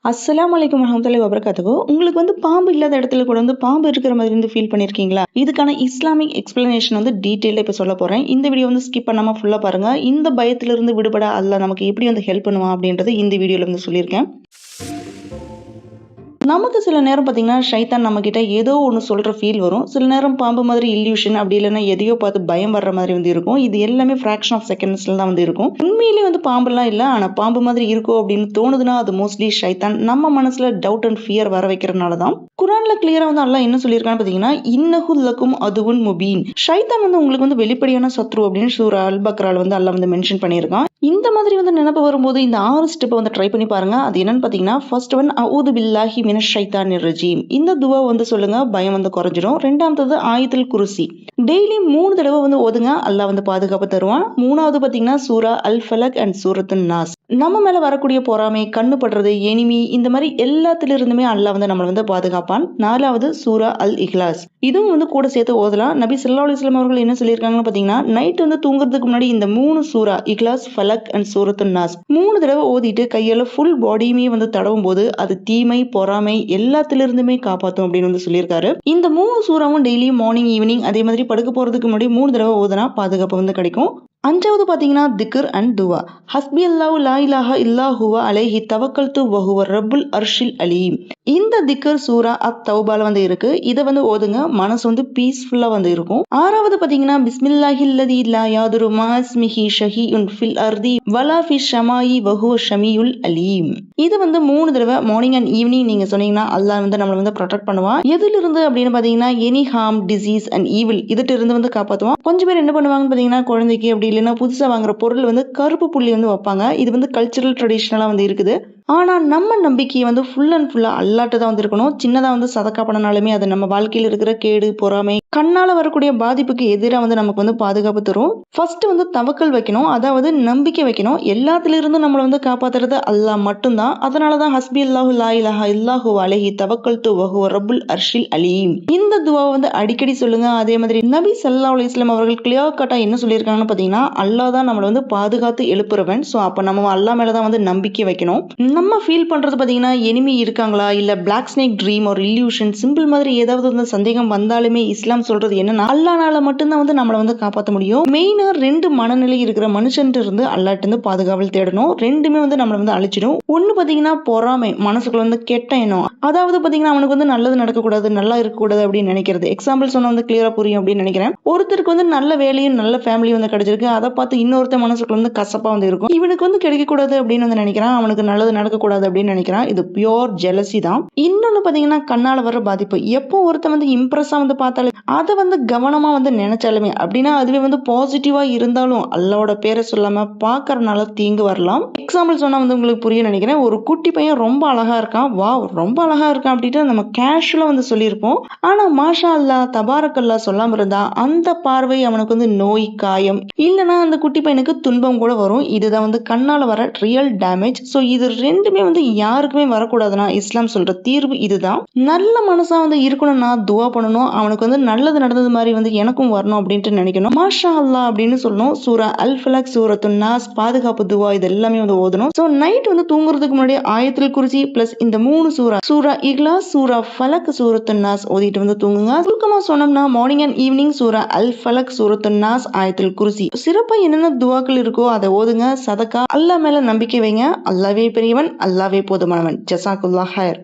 அஸ்ஸலாமு அலைக்கும் வரஹ்மத்துல்லாஹி வபரகாத்துஹு. உங்களுக்கு பாம்பு இல்லாத இடத்துல கூட பாம்பு இருக்கிற மாதிரி ஃபீல் பண்ணியிருக்கீங்களா? இதுக்கான இஸ்லாமிக் எக்ஸ்பிளனேஷன் டீட்டெயிலா இப்ப சொல்லப் போறேன். இந்த வீடியோ ஸ்கிப் பண்ணாம ஃபுல்லா பாருங்க. இந்த பயத்திலிருந்து விடுபட அல்லாஹ் நமக்கு எப்படி ஹெல்ப் பண்ணுவான் அப்படின்றத இந்த வீடியோல சொல்லியிருக்கேன். நமக்கு சில நேரம் பார்த்தீங்கன்னா, ஷைத்தான் நம்மகிட்ட ஏதோ ஒண்ணு சொல்ற ஃபீல் வரும். சில நேரம் பாம்பு மாதிரி இல்யூஷன் அப்படி இல்லைன்னா எதையோ பார்த்து பயம் வர்ற மாதிரி இருக்கும். இது எல்லாமே ஃபிராக்ஷன் ஆஃப் செகண்ட்ஸ்ல தான் இருக்கும். உண்மையிலேயே பாம்பெல்லாம் இல்ல. ஆனா பாம்பு மாதிரி இருக்கும் அப்படின்னு தோணுதுன்னா அது மோஸ்ட்லி ஷைத்தான் நம்ம மனசுல டவுட் அண்ட் ஃபியர் வர வைக்கிறதுனால தான். குர்ஆன்ல கிளியரா அல்லாஹ் என்ன சொல்லியிருக்கான்னு பார்த்தீங்கன்னா, இன்னஹு லக்கும் அதுவுன் முபீன். ஷைத்தான் உங்களுக்கு வெளிப்படையான சத்ரு அப்படின்னு சூரா அல் பக்ரால அல்லாஹ் மென்ஷன் பண்ணியிருக்கான். இந்த மாதிரி நினைப்பு வரும்போது இந்த 6 ஸ்டெப் ட்ரை பண்ணி பாருங்க. அது என்னன்னு பார்த்தீங்கன்னா, ஃபர்ஸ்ட் ஒன் அஊது பில்லாஹி மினஷ் ஷைத்தானிர் ரஜீம். இந்த துவா சொல்லுங்க, பயம் குறைஞ்சிடும். ரெண்டாவது ஆயத்துல் குர்சி. டெய்லி 3 தடவை ஓதுங்க, அல்லாஹ் பாதுகாப்பு தருவான். மூணாவது பார்த்தீங்கன்னா சூரா அல் ஃபலக் அண்ட் சூரத்துன் நாஸ். நம்ம மேல வரக்கூடிய பொறாமை, கண்ணு படுறது, எனிமி இந்த மாதிரி எல்லாத்திலிருந்துமே அல்லாஹ் நம்மளை பாதுகாப்பான். நாலாவது சூரா அல் இஹ்லாஸ். இதுவும் கூட சேர்த்து ஓதலாம். நபி ஸல்லல்லாஹு அலைஹி வஸல்லம் அவர்கள் என்ன சொல்லியிருக்காங்கன்னு பார்த்தீங்கன்னா, நைட் தூங்குறதுக்கு முன்னாடி இந்த 3 சூரா இஹ்லாஸ், ஃபலக் அண்ட் சூரத்துன் நாஸ் 3 தடவை ஓதிட்டு கையால ஃபுல் பாடியுமே தடவும் போது அது தீமை, பொறாமை எல்லாத்திலிருந்துமே காப்பாத்தும் அப்படின்னு சொல்லியிருக்காரு. இந்த 3 சூறாவும் டெய்லி மார்னிங், ஈவினிங் அதே மாதிரி படுக்க போறதுக்கு முன்னாடி 3 தடவை ஓதுனா பாதுகாப்பு கிடைக்கும். அஞ்சாவது பாத்தீங்கன்னா திக்ர் அண்ட் துவா. ஹஸ்பி அல்லாஹு லா இலாஹா இல்லா ஹுவ அலைஹி தவக்கல்து வ ஹுவ ரப்புல் அர்ஷில் அலீம். இந்த திக்ர் சூரா அத் தௌபால இருக்கு. இத ஓதுங்க, மனசு பீஸ்ஃபுல்லா இருக்கும். ஆறாவது பாத்தீங்கன்னா பிஸ்மில்லாஹில் லதி லா யாதுரு மா இஸ்மிஹி ஷஹீஉன் ஃபில் அர்தி வலா ஃபிஸ் ஸமாஇ வ ஹுவ ஷமீஉல் அலீம். இது 3 தடவை மார்னிங் அண்ட் ஈவினிங் நீங்க சொன்னீங்கன்னா அல்லாஹ் நம்மள ப்ரொடெக்ட் பண்ணுவான். எதுல இருந்து அப்படின்னு பாத்தீங்கன்னா any harm, disease and evil இதுட்ட இருந்து காப்பாத்துவான். கொஞ்சம் பேர் என்ன பண்ணுவாங்கன்னு பாத்தீங்கன்னா, குழந்தைக்கு அப்படி இல்லைன்னா புதுசா வாங்குற பொருள் கருப்பு புள்ளி வைப்பாங்க. இது கல்ச்சரல் ட்ரெடிஷனலா இருக்குது. ஆனா நம்ம நம்பிக்கையை ஃபுல் அண்ட் ஃபுல்லா அல்லாட்ட தான் இருக்கணும். சின்னதா சதக்கா பண்ணனாலுமே அது நம்ம வாழ்க்கையில் இருக்கிற கேடு, பொறாமை, கண்ணால வரக்கூடிய பாதிப்புக்கு எதிராக நமக்கு பாதுகாப்பு தரும். ஃபர்ஸ்ட் தவக்கல் வைக்கணும், அதாவது நம்பிக்கை வைக்கணும். எல்லாத்திலிருந்து நம்மளை காப்பாத்துறது அல்லாஹ் மட்டும்தான். அதனாலதான் ஹஸ்பி அல்லாஹு லா இலாஹா இல்லா ஹுவ அலைஹி தவக்கல்து வ ஹுவ ரப்புல் அர்ஷில் அலீம். இந்த துவாவை அடிக்கடி சொல்லுங்க. அதே மாதிரி நபி ஸல்லல்லாஹு அலைஹி வஸல்லம் அவர்கள் கிளியர் கட்டா என்ன சொல்லியிருக்காங்கன்னு பாத்தீங்கன்னா, அல்லாஹ் தான் நம்மளை பாதுகாத்து எழுப்புறவன். சோ அப்ப நம்ம அல்லாஹ் மேலதான் நம்பிக்கை வைக்கணும். நம்ம ஃபீல் பண்றது பாத்தீங்கன்னா, எனிமி இருக்காங்களா இல்ல பிளாக் ஸ்னேக் ட்ரீம் ஒரு இல்யூஷன் சிம்பிள் மாதிரி ஏதாவது சந்தேகம் வந்தாலுமே இஸ்லாம் சொல்றது என்னன்னா, அல்லாஹ்னால மட்டும்தான் நம்மளை காப்பாற்ற முடியும். மெயினா 2 மனநிலை இருக்கிற மனுஷன்ட்டு இருந்து அல்லாஹ்ட்ட இருந்து பாதுகாவல் தேடணும். ரெண்டுமே நம்மளை அழிச்சிடும். ஒண்ணு பாத்தீங்கன்னா பொறாமை, மனசுக்குள்ள கெட்ட எண்ணம். அதாவது பாத்தீங்கன்னா அவனுக்கு நல்லது நடக்கக்கூடாது, நல்லா இருக்கக்கூடாது அப்படின்னு நினைக்கிறது. எக்ஸாம்பிள் சொன்னா கிளியரா புரியும் அப்படின்னு நினைக்கிறேன். ஒருத்தருக்கு நல்ல வேலையும் நல்ல ஃபேமிலியும் கிடைச்சிருக்கு. அதை பார்த்து இன்னொருத்த மனசுக்குள்ள கசப்பா இருக்கும். இவனுக்கு கிடைக்கக்கூடாது அப்படின்னு நினைக்கிறான். அவனுக்கு நல்லது நடக்கக்கூடாது அப்படின்னு நினைக்கிறான். இது பியோர் ஜெலசி தான். இன்னொன்னு பாத்தீங்கன்னா கண்ணால வர பாதிப்பு. எப்போ ஒருத்த இம்ப்ரெஸ்ஸா பார்த்தாலே அதை கவனமா நினைச்சாலுமே அப்படின்னா அதுவே பாசிட்டிவா இருந்தாலும் அல்லாஹ்வோட பேரை சொல்லாம பாக்கறனால தீங்கு வரலாம். எக்ஸாம்பிள் சொன்னா உங்களுக்கு புரியும் நினைக்கிறேன். ஒரு குட்டி பையன் ரொம்ப அழகா இருக்கான், வாவ் ரொம்ப அழகா இருக்கான் அப்படின்ட்டு நம்ம கேஷுவலா சொல்லியிருப்போம். ஆனா மாஷா அல்லாஹ் தபாரக் அல்லாஹ் சொல்லாம இருந்தா அந்த பார்வை அவனுக்கு நோய், காயம் இல்லைன்னா அந்த குட்டி பையனுக்கு துன்பம் கூட வரும். இதுதான் கண்ணால வர ரியல் டேமேஜ். சோ இது ரெண்டுமே யாருக்குமே வரக்கூடாதுன்னா இஸ்லாம் சொல்ற தீர்வு இதுதான். நல்ல மனசா இருக்கணும்னா துவா பண்ணணும். அவனுக்கு நல்லது நடந்தது மாதிரி எனக்கும் வரணும் அப்படின்ட்டு நினைக்கணும். மாஷா அல்லாஹ் அப்படின்னு சொல்லணும். சூரா அல் ஃபலக், சூரத்துன் நாஸ், பாதுகாப்பு துவா இது எல்லாமே ஓதணும். சோ நைட் தூங்குறதுக்கு முன்னாடி ஆயத்துல் குர்சி பிளஸ் இந்த 3 சூரா இஹ்லாஸ், சூரா ஃபலக், சூரத்துன் நாஸ் ஓதிட்டு தூங்குங்க. சுருக்கமா சொன்னோம்னா மார்னிங் அண்ட் ஈவினிங் சூரா அல் ஃபலக், சூரத்துன் நாஸ், ஆயத்துல் குர்சி. சிறப்பா என்னென்ன துவாக்கள் இருக்கோ அதை ஓதுங்க. சதக்கா, அல்லாஹ் மேல நம்பிக்கை வைங்க. அல்லாஹ்வே பெரியவன், அல்லாஹ்வே போதுமானவன். ஜஸாக்குல்லாஹ் ஹைர்.